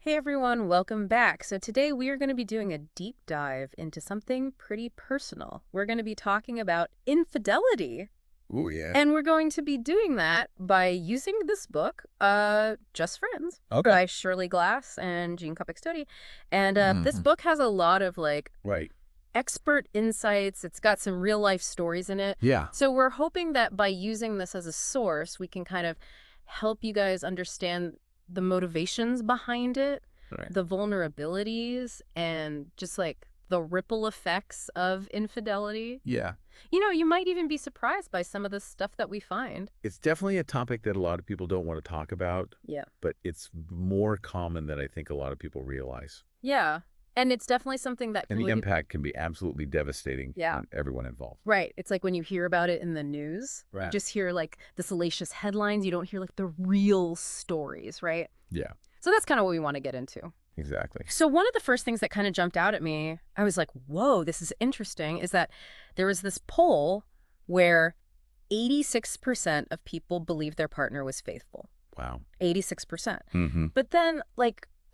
Hey everyone, welcome back. So today we are going to be doing a deep dive into something pretty personal. We're going to be talking about infidelity. Ooh, yeah. And we're going to be doing that by using this book, Just Friends, Okay. by Shirley Glass and Jean Copic-Stody. And this Mhm. book has a lot of Right. expert insights. It's got some real life stories in it. Yeah. So we're hoping that by using this as a source, we can kind of help you guys understand the motivations behind it, Right. the vulnerabilities, and just the ripple effects of infidelity. Yeah. You might even be surprised by some of the stuff that we find. It's definitely a topic that a lot of people don't want to talk about, Yeah. but it's more common than I think a lot of people realize. Yeah. And it's definitely something that And can the leave. impact can be absolutely devastating Yeah. on everyone involved. Right. It's like when you hear about it in the news, you Right. just hear the salacious headlines. You don't hear the real stories, right? Yeah, So that's kind of what we want to get into. exactly. So one of the first things that kind of jumped out at me, I was like, whoa, this is interesting, is that there was this poll where 86% of people believed their partner was faithful. Wow. 86%. Mm-hmm. But then,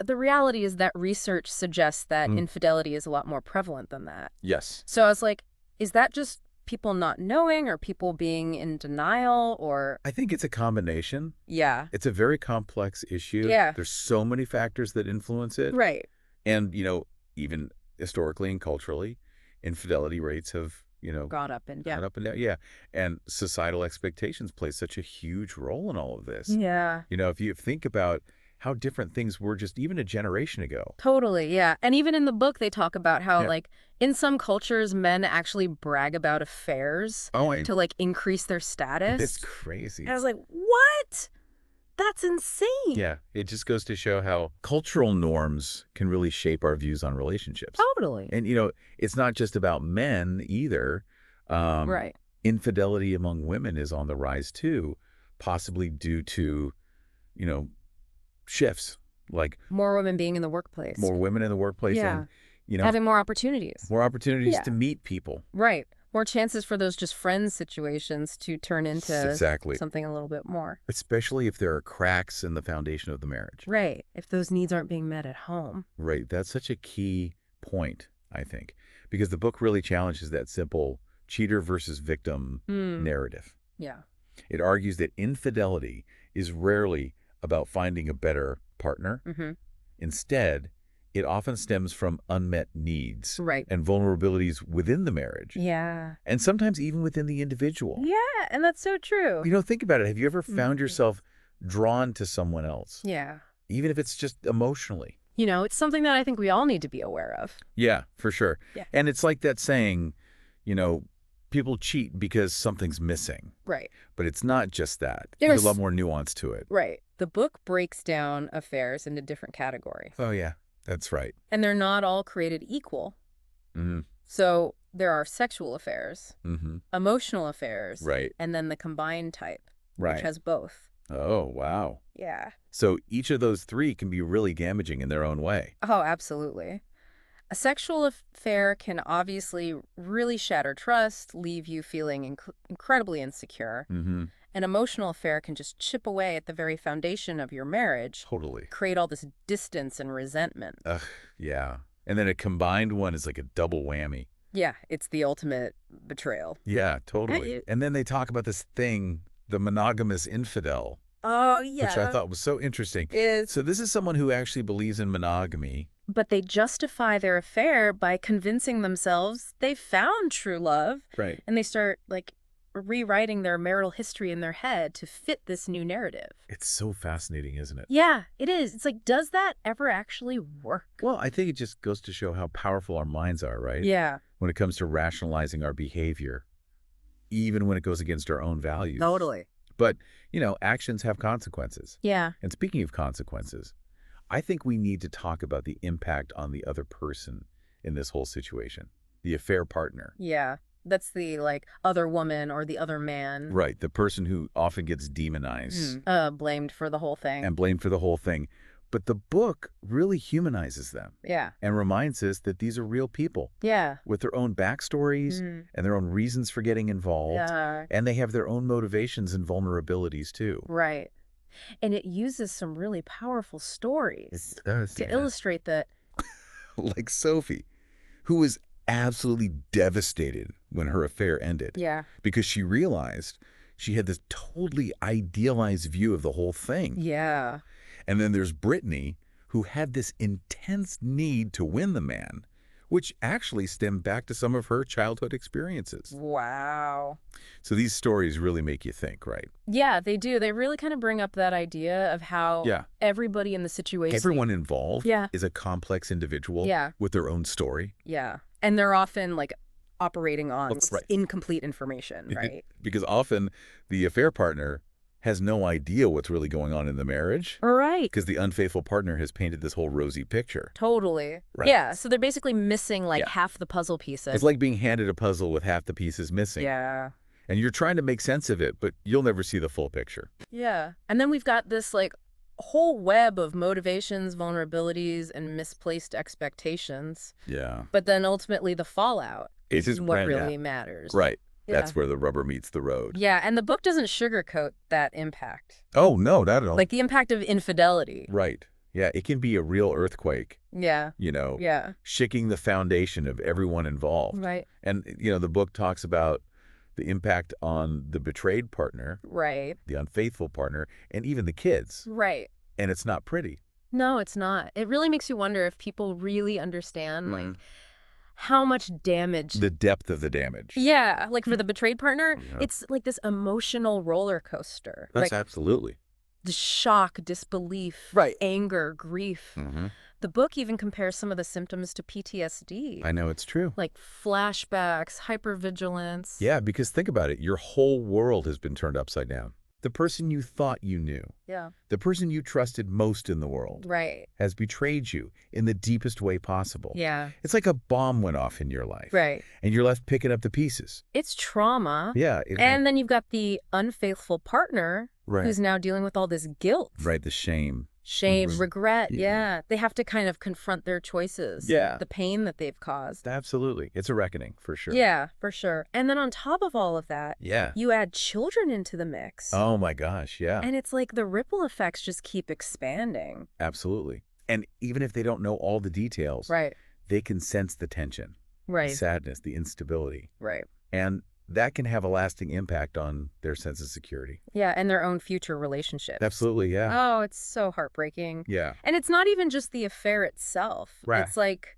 the reality is that research suggests that Mm. infidelity is a lot more prevalent than that. Yes. So I was like, is that just people not knowing or people being in denial or... I think it's a combination. Yeah. It's a very complex issue. Yeah. There's so many factors that influence it. Right. And, even historically and culturally, infidelity rates have, Got up and gone up and down. Yeah. And societal expectations play such a huge role in all of this. Yeah. If you think about how different things were just even a generation ago. Totally, yeah. And even in the book, they talk about how, Yeah. in some cultures, men actually brag about affairs Oh, to, increase their status. it's crazy. And I was like, what? That's insane. Yeah. It just goes to show how cultural norms can really shape our views on relationships. Totally. And, it's not just about men either. Right. Infidelity among women is on the rise too, possibly due to, shifts, like More women being in the workplace. more women in the workplace Yeah. and, Having more opportunities. more opportunities Yeah. to meet people. Right. More chances for those just friends situations to turn into Exactly. something a little bit more. Especially if there are cracks in the foundation of the marriage. Right. If those needs aren't being met at home. Right. That's such a key point, I think, because the book really challenges that simple cheater versus victim narrative. Yeah. It argues that infidelity is rarely about finding a better partner. Mm-hmm. Instead, it often stems from unmet needs Right. and vulnerabilities within the marriage, Yeah. and sometimes even within the individual. Yeah, and that's so true. Think about it. Have you ever found yourself drawn to someone else, Yeah. even if it's just emotionally? It's something that I think we all need to be aware of. Yeah, for sure. Yeah. And it's like that saying, people cheat because something's missing. Right. But it's not just that. There's- There's a lot more nuance to it. Right. The book breaks down affairs into different categories. Oh, yeah. That's right. And they're not all created equal. Mm-hmm. So there are sexual affairs, Mm-hmm. emotional affairs, Right. and then the combined type, Right. which has both. Oh, wow. Yeah. So each of those three can be really damaging in their own way. Oh, absolutely. A sexual affair can obviously really shatter trust, leave you feeling incredibly insecure. Mm-hmm. An emotional affair can just chip away at the very foundation of your marriage, Totally. create all this distance and resentment. Ugh, yeah. And then a combined one is like a double whammy. Yeah, it's the ultimate betrayal. Yeah, totally. And then they talk about this thing, the monogamous infidel, Oh, yeah. which I thought was so interesting. So this is someone who actually believes in monogamy. But they justify their affair by convincing themselves they found true love, Right. and they start, rewriting their marital history in their head to fit this new narrative. It's so fascinating, isn't it? Yeah, it is. It's like, does that ever actually work? Well, I think it just goes to show how powerful our minds are, right? Yeah, When it comes to rationalizing our behavior, even when it goes against our own values. totally. But, actions have consequences. Yeah. And speaking of consequences, I think we need to talk about the impact on the other person in this whole situation, the affair partner. Yeah. That's the, other woman or the other man. Right, the person who often gets demonized Blamed for the whole thing. and blamed for the whole thing. But the book really humanizes them Yeah. and reminds us that these are real people Yeah. with their own backstories and their own reasons for getting involved. Yeah. And they have their own motivations and vulnerabilities too. Right. And it uses some really powerful stories does, to yeah. illustrate that. Like Sophie, who was absolutely devastated when her affair ended Yeah. because she realized she had this totally idealized view of the whole thing. Yeah. And then there's Brittany, who had this intense need to win the man, which actually stemmed back to some of her childhood experiences. Wow. So these stories really make you think, right? Yeah, they do. They really kind of bring up that idea of how Yeah. everybody in the situation. Everyone involved Yeah. is a complex individual Yeah. with their own story. Yeah. And they're often like operating on Right. incomplete information, right? Because often the affair partner has no idea what's really going on in the marriage Right. because the unfaithful partner has painted this whole rosy picture. Totally. Right. Yeah. So they're basically missing like Yeah. half the puzzle pieces. It's like being handed a puzzle with half the pieces missing. Yeah. And you're trying to make sense of it, but you'll never see the full picture. Yeah. And then we've got this like whole web of motivations, vulnerabilities, and misplaced expectations. Yeah. But then ultimately the fallout It's is just what right, yeah. really matters. Right. Yeah. That's where the rubber meets the road. Yeah. And the book doesn't sugarcoat that impact. Oh, no, not at all. Like the impact of infidelity. Right. Yeah, it can be a real earthquake, Yeah. Yeah. shaking the foundation of everyone involved. Right. And, the book talks about the impact on the betrayed partner, Right. the unfaithful partner, and even the kids. Right. And it's not pretty. No, it's not. It really makes you wonder if people really understand like Mhm. how much damage. The depth of the damage. Yeah, like for the betrayed partner, Yeah. it's like this emotional roller coaster. That's Like absolutely. the shock, disbelief, Right. anger, grief. Mm-hmm. The book even compares some of the symptoms to PTSD. I know it's true. Like flashbacks, hypervigilance. Yeah, because think about it. Your whole world has been turned upside down. The person you thought you knew, Yeah. the person you trusted most in the world, Right. has betrayed you in the deepest way possible. Yeah. It's like a bomb went off in your life. Right. And you're left picking up the pieces. It's trauma. Yeah. And then you've got the unfaithful partner right. who's now dealing with all this guilt. Right, the shame. Shame, Mhm. regret. Yeah. Yeah. They have to kind of confront their choices. Yeah. The pain that they've caused. Absolutely. It's a reckoning, for sure. Yeah, for sure. And then on top of all of that, Yeah. you add children into the mix. Oh, my gosh, yeah. And it's like the ripple effects just keep expanding. Absolutely. And even if they don't know all the details, Right. they can sense the tension, the Right. sadness, the instability. Right. And that can have a lasting impact on their sense of security. Yeah, and their own future relationships. Absolutely, yeah. Oh, it's so heartbreaking. Yeah. And it's not even just the affair itself. Right. It's like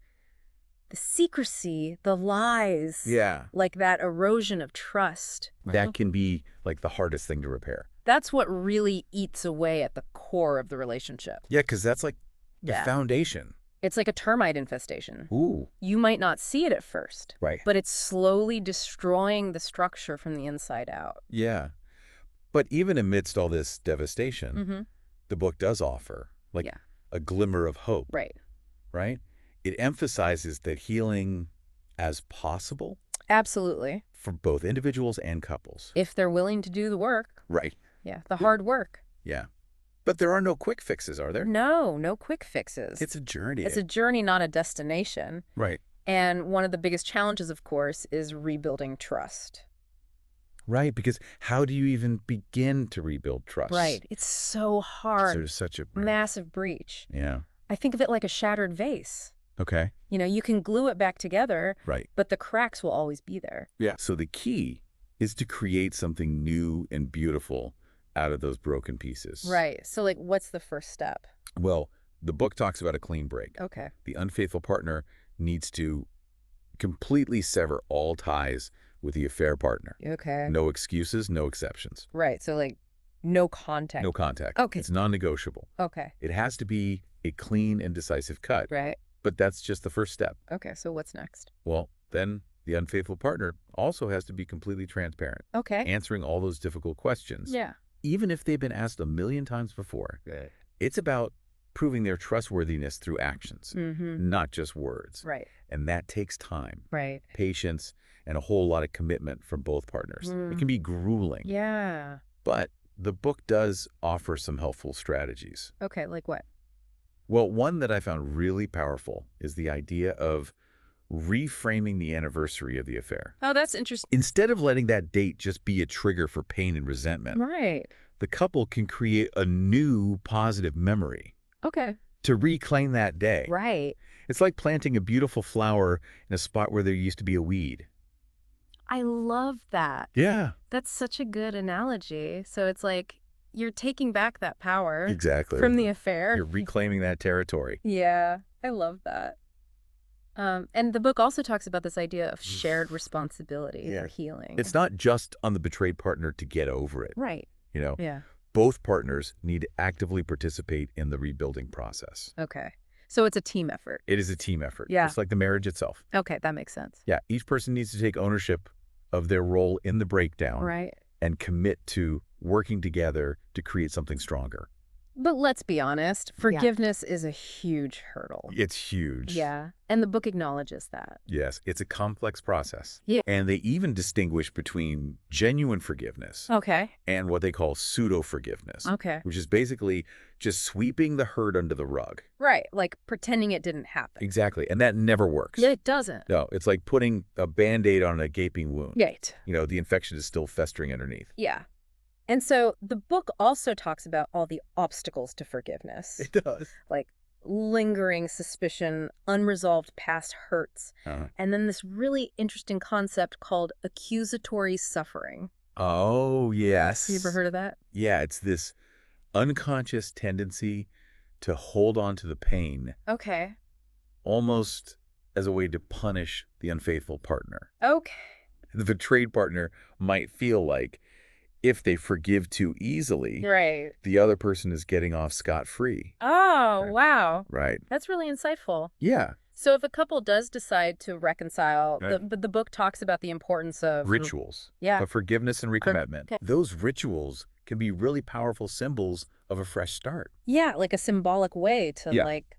the secrecy, the lies. Yeah. Like that erosion of trust. That can be like the hardest thing to repair. That's what really eats away at the core of the relationship. Yeah, because that's like the Yeah. foundation. It's like a termite infestation. Ooh. You might not see it at first, Right. but it's slowly destroying the structure from the inside out. Yeah. But even amidst all this devastation, Mm-hmm. the book does offer like Yeah. a glimmer of hope, Right. right? It emphasizes that healing as possible Absolutely. for both individuals and couples. If they're willing to do the work. Right. Yeah. The hard work. Yeah. But there are no quick fixes, are there? No quick fixes. It's a journey. It's a journey, not a destination. Right. And one of the biggest challenges, of course, is rebuilding trust. Right, because how do you even begin to rebuild trust? Right. It's so hard. There's such a Massive breach. Yeah. I think of it like a shattered vase. Okay. You know, you can glue it back together, Right. but the cracks will always be there. Yeah. So the key is to create something new and beautiful out of those broken pieces. Right. So, like, what's the first step? Well, the book talks about a clean break. Okay. The unfaithful partner needs to completely sever all ties with the affair partner. Okay. No excuses, no exceptions. Right. So, like, no contact. No contact. Okay. It's non-negotiable. Okay. It has to be a clean and decisive cut. Right. But that's just the first step. Okay. So, what's next? Well, then the unfaithful partner also has to be completely transparent, Okay. answering all those difficult questions. Yeah. Even if they've been asked a million times before. It's about proving their trustworthiness through actions, Mm-hmm. not just words. Right. And that takes time, Right. patience, and a whole lot of commitment from both partners. It can be grueling. Yeah. But the book does offer some helpful strategies. Okay. Like what? Well, one that I found really powerful is the idea of reframing the anniversary of the affair. Oh, that's interesting. Instead of letting that date just be a trigger for pain and resentment, Right. the couple can create a new positive memory Okay. to reclaim that day. Right. It's like planting a beautiful flower in a spot where there used to be a weed. I love that. Yeah, That's such a good analogy. So it's like you're taking back that power exactly. from the affair. You're reclaiming that territory. Yeah, I love that. And the book also talks about this idea of shared responsibility Yeah. for healing. It's not just on the betrayed partner to get over it. Right. You know, Yeah. both partners need to actively participate in the rebuilding process. Okay. So it's a team effort. It is a team effort, Yeah. just like the marriage itself. Okay, that makes sense. Yeah, each person needs to take ownership of their role in the breakdown Right. and commit to working together to create something stronger. But let's be honest, forgiveness is a huge hurdle. It's huge. Yeah. And the book acknowledges that. Yes, it's a complex process. Yeah. And they even distinguish between genuine forgiveness Okay. and what they call pseudo-forgiveness, Okay. which is basically just sweeping the hurt under the rug. Right. Like pretending it didn't happen. Exactly. And that never works. It doesn't. No, it's like putting a Band-Aid on a gaping wound. Right. You know, the infection is still festering underneath. Yeah. And so the book also talks about all the obstacles to forgiveness, It does. like lingering suspicion, unresolved past hurts, and then this really interesting concept called accusatory suffering. Oh, yes. Have you ever heard of that? Yeah, it's this unconscious tendency to hold on to the pain Okay. almost as a way to punish the unfaithful partner. Okay. The betrayed partner might feel like if they forgive too easily, Right. the other person is getting off scot-free. Oh, Right. wow. Right. That's really insightful. Yeah. So if a couple does decide to reconcile, Right. the book talks about the importance of Rituals Yeah. of forgiveness and recommitment. Okay. Those rituals can be really powerful symbols of a fresh start. Yeah, like a symbolic way to Yeah. like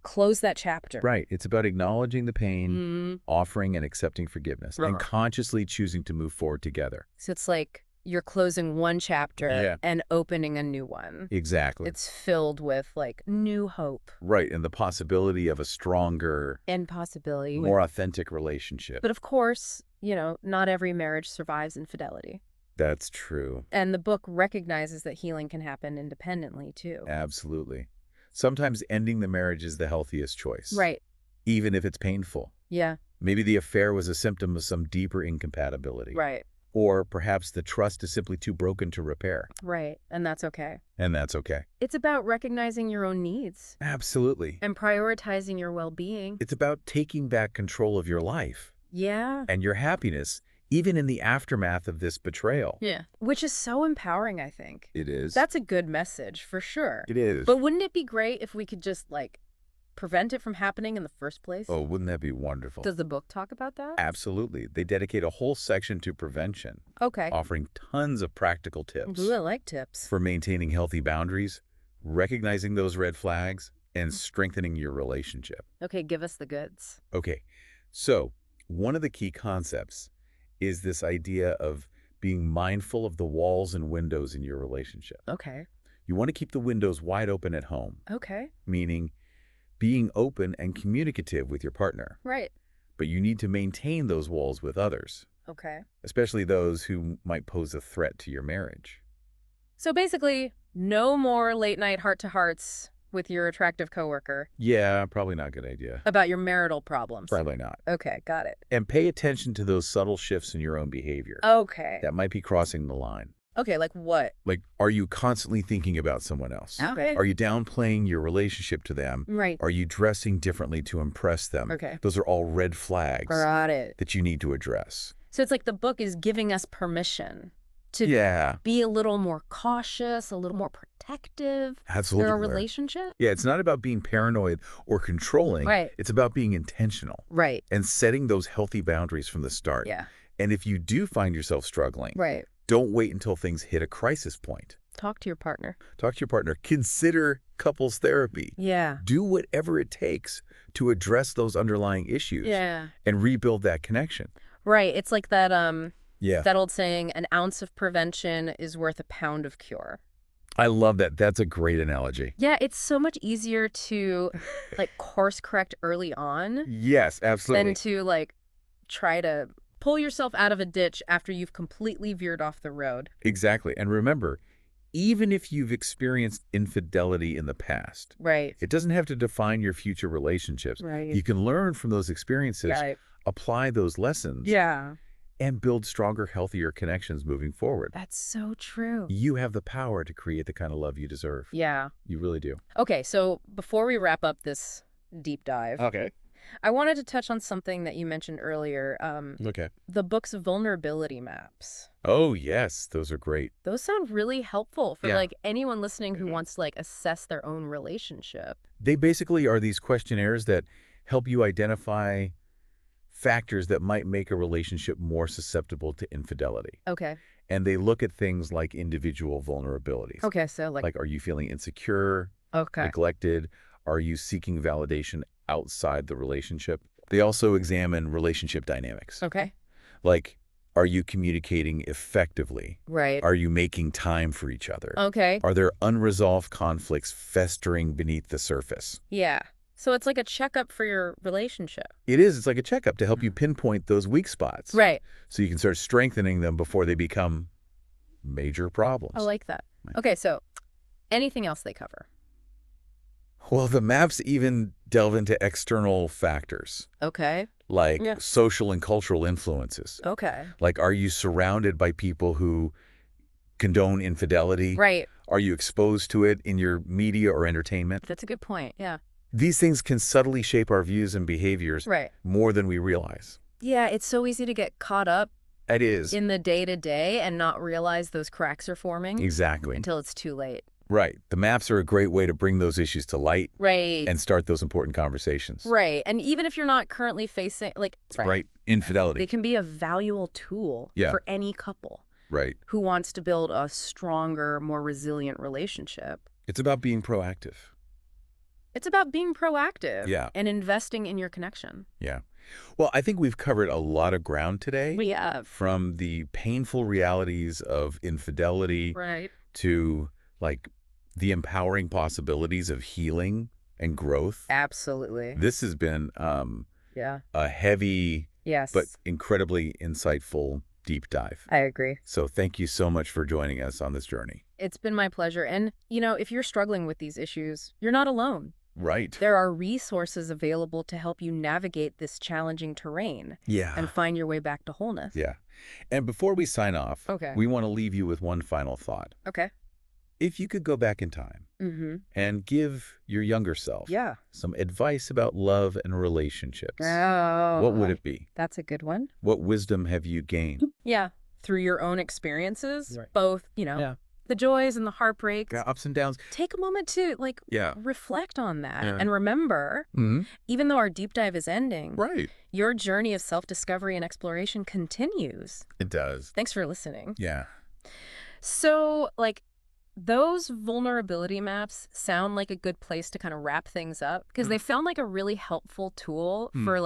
close that chapter. Right. It's about acknowledging the pain, Mm. offering and accepting forgiveness, and Right. consciously choosing to move forward together. So it's like you're closing one chapter Yeah. and opening a new one. Exactly. It's filled with like new hope Right. And the possibility of a stronger, and possibility. more authentic relationship. But of course, not every marriage survives infidelity. That's true. And the book recognizes that healing can happen independently too. Absolutely. Sometimes ending the marriage is the healthiest choice. Right. Even if it's painful. Yeah. Maybe the affair was a symptom of some deeper incompatibility. Right. Or perhaps the trust is simply too broken to repair. Right. And that's okay. And that's okay. It's about recognizing your own needs Absolutely. and prioritizing your well-being. It's about taking back control of your life Yeah. and your happiness, even in the aftermath of this betrayal. Yeah. Which is so empowering, I think. It is. That's a good message for sure. It is. But wouldn't it be great if we could just like prevent it from happening in the first place? Oh, wouldn't that be wonderful? Does the book talk about that? Absolutely. They dedicate a whole section to prevention, Okay. offering tons of practical tips Ooh, I like tips. for maintaining healthy boundaries, recognizing those red flags, and strengthening your relationship. Okay, give us the goods. Okay, so one of the key concepts is this idea of being mindful of the walls and windows in your relationship. Okay. You want to keep the windows wide open at home, Okay. meaning being open and communicative with your partner. Right. But you need to maintain those walls with others, Okay. especially those who might pose a threat to your marriage. So basically, no more late night heart-to-hearts with your attractive coworker Yeah, probably not a good idea. about your marital problems. Probably not. Okay, got it. And pay attention to those subtle shifts in your own behavior Okay. that might be crossing the line. Okay, like what? Like, are you constantly thinking about someone else? Okay. Are you downplaying your relationship to them? Right. Are you dressing differently to impress them? Okay. Those are all red flags Got it. that you need to address. So it's like the book is giving us permission to Yeah, be a little more cautious, a little more protective absolutely. in our Blair. relationship. Yeah, it's not about being paranoid or controlling. Right. It's about being intentional Right. and setting those healthy boundaries from the start. Yeah. And if you do find yourself struggling, Right. don't wait until things hit a crisis point. Talk to your partner. Talk to your partner. Consider couples therapy. Yeah. Do whatever it takes to address those underlying issues Yeah. and rebuild that connection. Right. It's like that Yeah. that old saying, an ounce of prevention is worth a pound of cure. I love that. That's a great analogy. Yeah, it's so much easier to like course correct early on Yes, absolutely. than to like try to pull yourself out of a ditch after you've completely veered off the road. Exactly. And remember, even if you've experienced infidelity in the past, Right. it doesn't have to define your future relationships. Right. You can learn from those experiences, Right. apply those lessons, Yeah. and build stronger, healthier connections moving forward. That's so true. You have the power to create the kind of love you deserve. Yeah. You really do. Okay, so before we wrap up this deep dive, Okay. I wanted to touch on something that you mentioned earlier, Okay. the book's vulnerability maps. Oh, yes. Those are great. Those sound really helpful for Yeah. like anyone listening who wants to like assess their own relationship. They basically are these questionnaires that help you identify factors that might make a relationship more susceptible to infidelity. Okay. And they look at things like individual vulnerabilities. Okay, so like, Like, are you feeling insecure, okay. neglected? Are you seeking validation outside the relationship? They also examine relationship dynamics. Okay. Like, are you communicating effectively? Right. Are you making time for each other? Okay. Are there unresolved conflicts festering beneath the surface? Yeah. So it's like a checkup for your relationship. It is. It's like a checkup to help you pinpoint those weak spots. Right. So you can start strengthening them before they become major problems. I like that. Right. Okay, so anything else they cover? Well, the maps even delve into external factors Okay. like Yeah. social and cultural influences. Okay. Like, are you surrounded by people who condone infidelity? Right. Are you exposed to it in your media or entertainment? That's a good point. Yeah. These things can subtly shape our views and behaviors Right. more than we realize. Yeah, it's so easy to get caught up It is. in the day-to-day and not realize those cracks are forming Exactly. until it's too late. Right. The maps are a great way to bring those issues to light Right. and start those important conversations. Right. And even if you're not currently facing, like, Right. Infidelity. they can be a valuable tool Yeah. for any couple Right. who wants to build a stronger, more resilient relationship. It's about being proactive. It's about being proactive Yeah. and investing in your connection. Yeah. Well, I think we've covered a lot of ground today. We have. From the painful realities of infidelity Right. to, like, the empowering possibilities of healing and growth. Absolutely. This has been Yeah. a heavy Yes. but incredibly insightful deep dive. I agree. So thank you so much for joining us on this journey. It's been my pleasure. And, if you're struggling with these issues, you're not alone. Right. There are resources available to help you navigate this challenging terrain Yeah. and find your way back to wholeness. Yeah. And before we sign off, Okay. we want to leave you with one final thought. Okay. If you could go back in time Mm-hmm. and give your younger self Yeah. some advice about love and relationships, Oh. what would it be? That's a good one. What wisdom have you gained? Yeah. Through your own experiences, Right. both, Yeah. the joys and the heartbreaks. Yeah, ups and downs. Take a moment to, Yeah. reflect on that. Yeah. And remember, Mm-hmm. even though our deep dive is ending, Right. your journey of self-discovery and exploration continues. It does. Thanks for listening. Yeah. So, those vulnerability maps sound like a good place to kind of wrap things up because they found like a really helpful tool for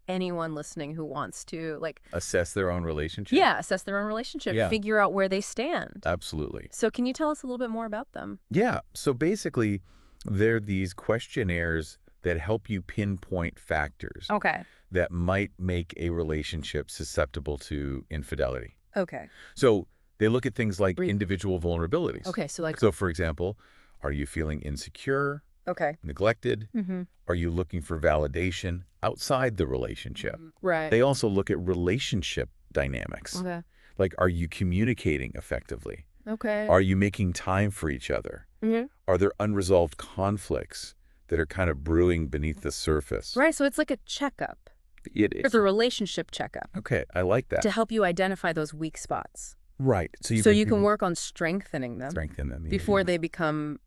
anyone listening who wants to Assess their own relationship. assess their own relationship, Yeah. figure out where they stand. Absolutely. So can you tell us a little bit more about them? Yeah. So basically, they're these questionnaires that help you pinpoint factors Okay. that might make a relationship susceptible to infidelity. Okay. So they look at things like Breathe. individual vulnerabilities. Okay. So So, for example, are you feeling insecure, okay. neglected? Mm-hmm. Are you looking for validation outside the relationship? Right. They also look at relationship dynamics. Okay. Like, are you communicating effectively? Okay. Are you making time for each other? Mhm. Are there unresolved conflicts that are kind of brewing beneath the surface? Right. So it's like a checkup. It It's is. a relationship checkup Okay, I like that. to help you identify those weak spots. Right. So you can work on strengthening them strengthen them. before they become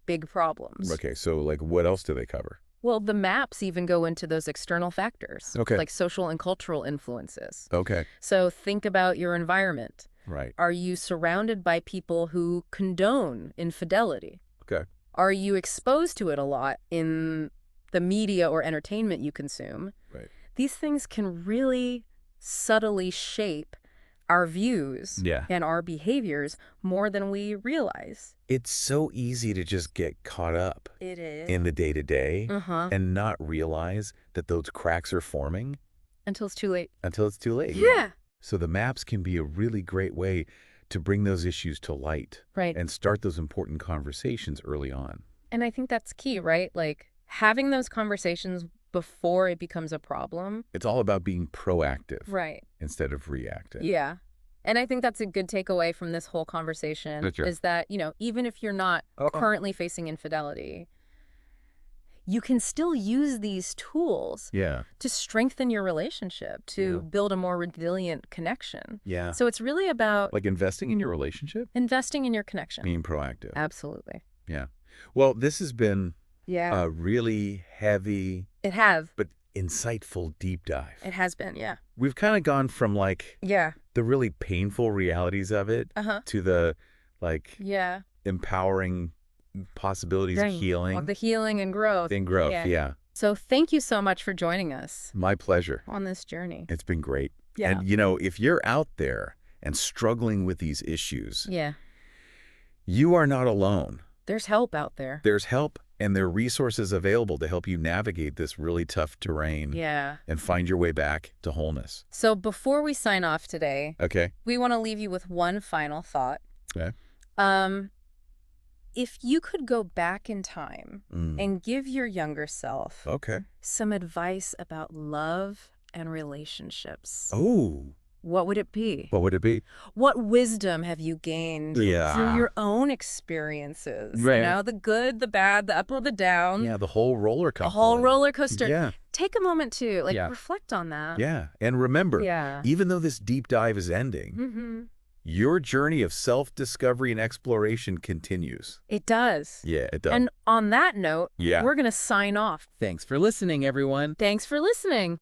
big problems. Okay, so like what else do they cover? Well, the maps even go into those external factors, Okay. like social and cultural influences. Okay. So think about your environment. Right. Are you surrounded by people who condone infidelity? Okay. Are you exposed to it a lot in the media or entertainment you consume? Right. These things can really subtly shape our views Yeah. and our behaviors more than we realize. It's so easy to just get caught up It is. in the day-to-day Uh-huh. and not realize that those cracks are forming Until it's too late. until it's too late. Yeah. So the maps can be a really great way to bring those issues to light Right. and start those important conversations early on. And I think that's key, right? Like having those conversations before it becomes a problem. It's all about being proactive Right. instead of reactive. Yeah. And I think that's a good takeaway from this whole conversation That's right. is that, even if you're not currently facing infidelity, you can still use these tools Yeah. to strengthen your relationship, to build a more resilient connection. Yeah. So it's really about Like investing in your relationship? investing in your connection. Being proactive. Absolutely. Yeah. Well, this has been Yeah. a really heavy It has. but insightful deep dive. It has been, yeah. We've kind of gone from like Yeah. the really painful realities of it to the like Yeah. empowering possibilities of healing. The healing and growth. And growth, yeah. So thank you so much for joining us My pleasure. on this journey. It's been great. Yeah. And, if you're out there and struggling with these issues, Yeah. you are not alone. There's help out there. There's help and there are resources available to help you navigate this really tough terrain Yeah. and find your way back to wholeness. So before we sign off today, Okay. we want to leave you with one final thought. Okay. If you could go back in time and give your younger self Okay. some advice about love and relationships, Oh, what would it be? what would it be? What wisdom have you gained through your own experiences? Right. The good, the bad, the up or the down. Yeah, the whole roller coaster. A whole roller coaster. Yeah. Take a moment to Yeah. reflect on that. Yeah. And remember, Yeah. even though this deep dive is ending, your journey of self-discovery and exploration continues. It does. Yeah, it does. And on that note, Yeah. we're going to sign off. Thanks for listening, everyone. Thanks for listening.